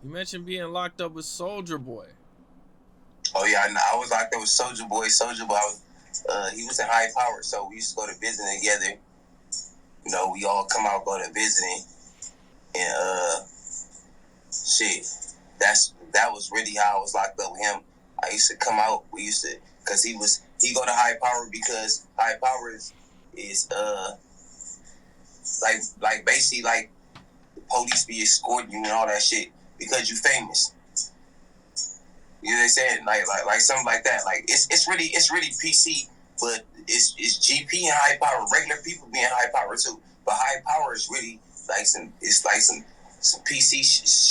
You mentioned being locked up with Soulja Boy. Oh yeah, I was locked up with Soulja Boy. Soulja Boy, he was in high power, so we used to go to visiting together. You know, we all come out, go to visiting, and shit. That was really how I was locked up with him. I used to come out. We used to, cause he go to high power because high power is like basically like the police be escorting you and all that shit because you famous. You know what I'm saying? Like something like that. Like it's really PC, but it's GP and high power. Regular people being high power too, but high power is really like some PC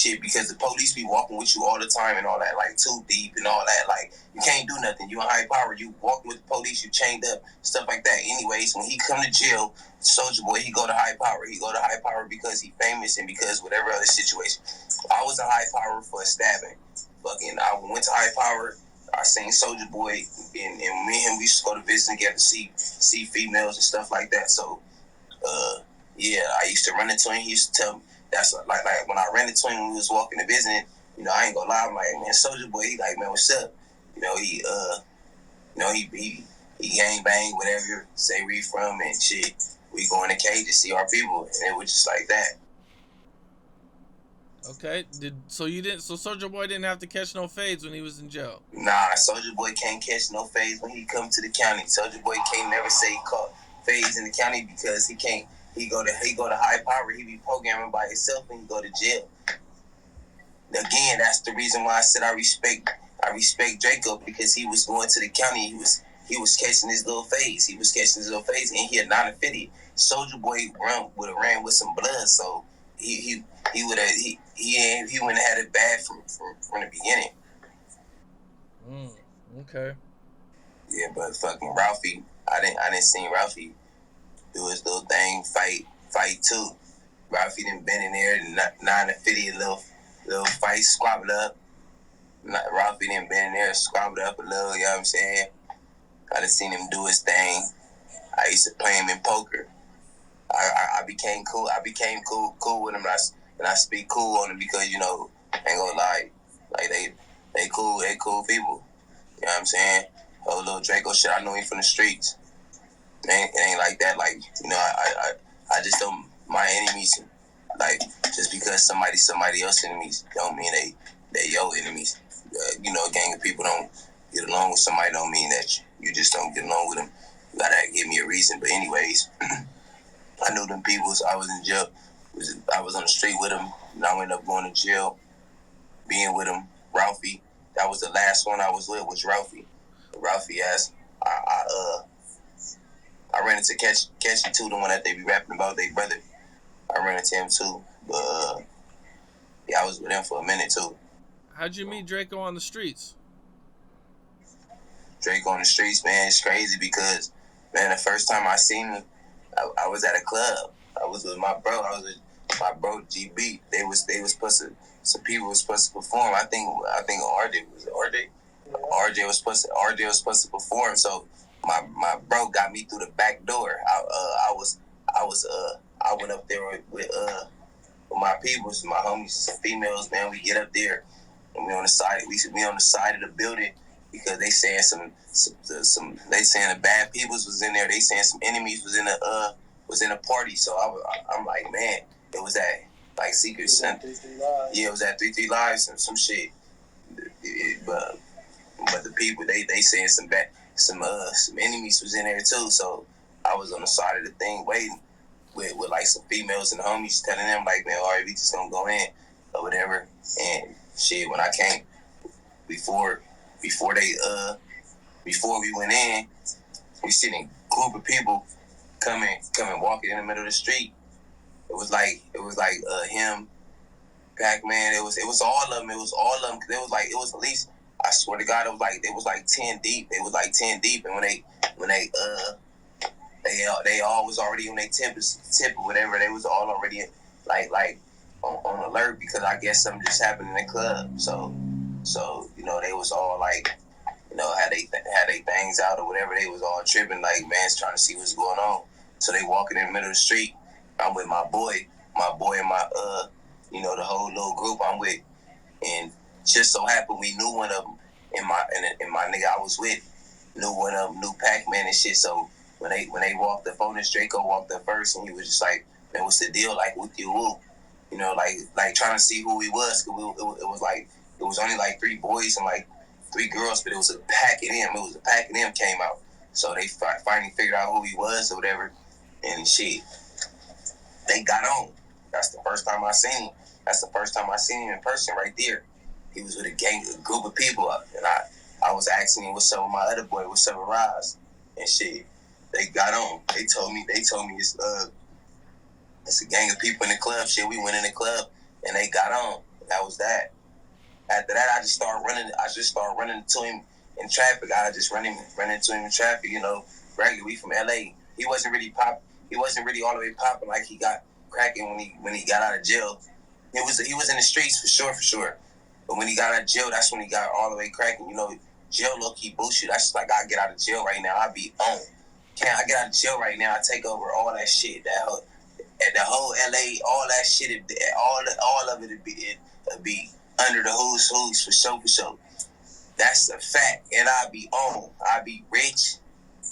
shit because the police be walking with you all the time and all that, like too deep and all that. Like you can't do nothing. You in high power. You walking with the police. You chained up, stuff like that. Anyways, when he come to jail, Soulja Boy, he go to high power. He go to high power because he famous and because whatever other situation. I was in high power for a stabbing. Fucking, I went to high power. I seen Soulja Boy, and me and him, we used to go to visit together, see females and stuff like that. So, yeah, I used to run into him. He used to tell me. That's like when I ran into him when we was walking to visit. You know, I ain't gonna lie. I'm like, man, Soulja Boy. He like, man, what's up? You know, he gang bang, whatever. Say where he from and shit. We go in the cage to see our people, and it was just like that. Okay. So Soulja Boy didn't have to catch no fades when he was in jail. Nah, Soulja Boy can't catch no fades when he come to the county. Soulja Boy can't never say he caught fades in the county because he can't. He go to high power. He be programming by himself and he go to jail. Again, that's the reason why I said I respect Draco because he was going to the county. He was catching his little fades. He was catching his little fades, and he had not affiliate. Soulja Boy would have ran with some blood, so he would have he wouldn't have had it bad from the beginning. Okay. Yeah, but fucking Ralphie, I didn't see Ralphie do his little thing, fight too. Ralphie done been in there, non-affiliate little fight, squabbled up. Ralphie done been in there, squabbled up a little, you know what I'm saying? I done seen him do his thing. I used to play him in poker. I became cool. I became cool with him, and I speak cool on him because, you know, I ain't gonna lie, like they cool people. You know what I'm saying? Oh, little Draco shit, I know him from the streets. It ain't like that. Like, you know, I just don't, my enemies, like, just because somebody else's enemies don't mean they your enemies. You know, a gang of people don't get along with somebody don't mean that you just don't get along with them. You gotta give me a reason. But anyways, I knew them people. So I was in jail. I was on the street with them, and I ended up going to jail, being with him. Ralphie, that was the last one I was with, was Ralphie. Ralphie asked, I ran into Catchy too, the one that they be rapping about, their brother. I ran into him too, but yeah, I was with him for a minute too. How'd you meet Draco on the streets? Draco on the streets, man, it's crazy because, man, the first time I seen him, I was at a club. I was with my bro. I was with my bro GB. They was supposed to. Some people was supposed to perform. I think RJ was RJ. RJ was supposed to perform. So my bro got me through the back door. I went up there with my peoples, my homies, some females. Man, we get up there and we on the side. We on the side of the building because they saying some they saying the bad peoples was in there. They saying some enemies was in a party. So I'm like, man, it was at like Secret Center. Yeah, it was at 3-3 Lives and some shit. But the people they saying some enemies was in there too. So I was on the side of the thing waiting with like some females and homies telling them like, man, all right, we just gonna go in or whatever. And shit, when I came before we went in, we seen a group of people coming walking in the middle of the street. It was like him, Pac-Man. It was all of them. It was at least, I swear to God, it was like 10 deep. It was like 10 deep. And when they all was already on their tip or whatever, they was all already like on alert because I guess something just happened in the club. So you know, they was all like, you know, had they things out or whatever. They was all tripping like, man's trying to see what's going on. So they walking in the middle of the street. I'm with my boy and my you know, the whole little group I'm with. And just so happened we knew one of them, and my nigga I was with knew one of them, knew Pac-Man and shit. So when they walked up on this, Draco walked up first, and he was just like, "Man, what's the deal? Like, with you, woo?" You know, like trying to see who he was. Cause it was like it was only like 3 boys and like 3 girls, but it was a pack of them. It was a pack of them came out. So they finally figured out who he was or whatever, and shit, they got on. That's the first time I seen him. That's the first time I seen him in person right there. He was with a group of people, and I was asking him what's up with my other boy, what's up with Roz, and shit. They got on. They told me it's a gang of people in the club. Shit, we went in the club and they got on. That was that. After that, I just started running into him in traffic. I just run into him in traffic. You know, regular. We from LA. He wasn't really all the way popping like he got cracking when he got out of jail. He was in the streets for sure. But when he got out of jail, that's when he got all the way cracking. You know, jail low key bullshit. That's just like I get out of jail right now, I be on. Can't I get out of jail right now? I take over all that shit. The whole LA, all that shit, all of it would be under the who's for sure. That's a fact. And I be on. I be rich.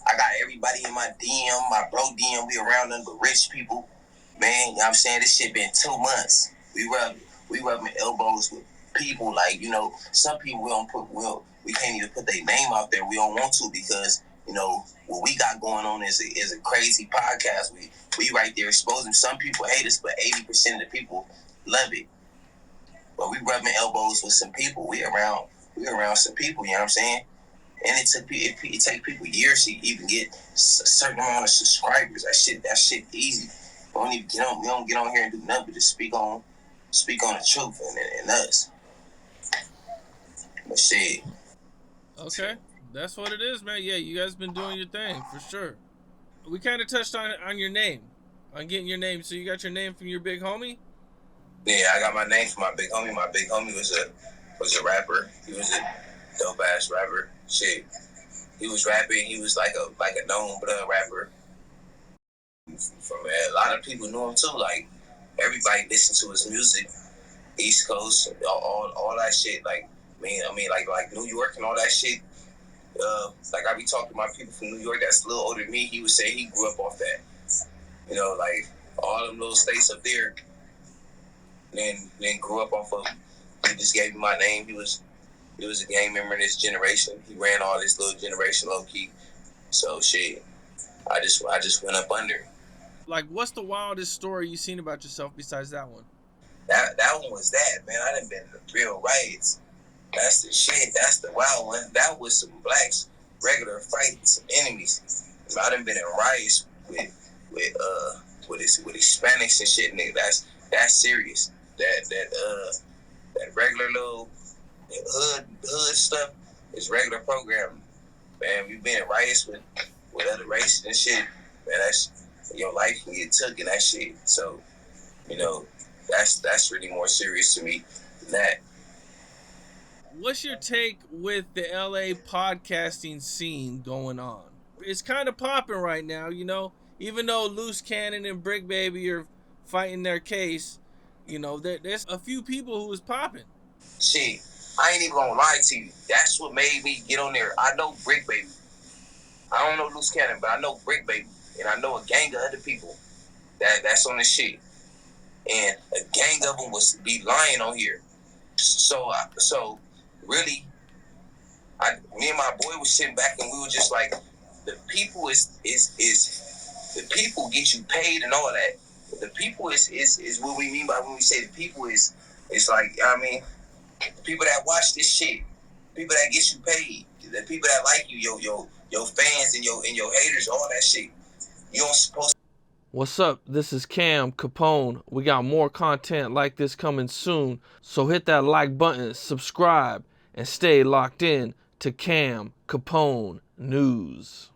I got everybody in my DM, my bro DM. We around them but rich people. Man, you know what I'm saying? This shit been 2 months. We rubbing elbows with people like, you know, some people we can't even put their name out there. We don't want to because, you know, what we got going on is a crazy podcast. We right there exposing. Some people hate us, but 80% of the people love it. But we rubbing elbows with some people. We around some people, you know what I'm saying? And it take people years to even get a certain amount of subscribers. That shit easy. We don't get on here and do nothing but just speak on the truth and us. But shit. Okay, that's what it is, man. Yeah, you guys been doing your thing for sure. We kind of touched on your name, on getting your name. So you got your name from your big homie? Yeah, I got my name from my big homie. My big homie was a rapper. He was a dope ass rapper. Shit, he was rapping. He was like a known blood rapper. From a lot of people knew him too. Like everybody listened to his music. East Coast, all that shit. Like I mean, like New York and all that shit. Like I be talking to my people from New York that's a little older than me. He would say he grew up off that. You know, like all them little states up there. Then grew up off of. He just gave me my name. He was a gang member in this generation. He ran all this little generation low key. So shit, I just went up under. Like, what's the wildest story you seen about yourself besides that one? That one was that, man. I done been to real riots. That's the shit. That's the wild one. That was some blacks, regular fights, some enemies. I done been in riots with Hispanics and shit, nigga. That's serious. That regular little hood stuff is regular programming. Man, we been in riots with other races and shit. Man, that's your life can get took in that shit. So, you know, that's really more serious to me than that. What's your take with the LA podcasting scene going on? It's kind of popping right now, you know. Even though Loose Cannon and Brick Baby are fighting their case, you know, there's a few people who is popping. Shit, I ain't even gonna lie to you. That's what made me get on there. I know Brick Baby. I don't know Loose Cannon, but I know Brick Baby, and I know a gang of other people that's on this shit. And a gang of them was be lying on here. So really, me and my boy was sitting back and we were just like, the people is the people get you paid and all that. The people is what we mean by when we say the people is, it's like, I mean, the people that watch this shit, people that get you paid, the people that like you, your fans and your haters, all that shit. You don't supposed to. What's up? This is Cam Capone. We got more content like this coming soon, so hit that like button, subscribe, and stay locked in to Cam Capone News.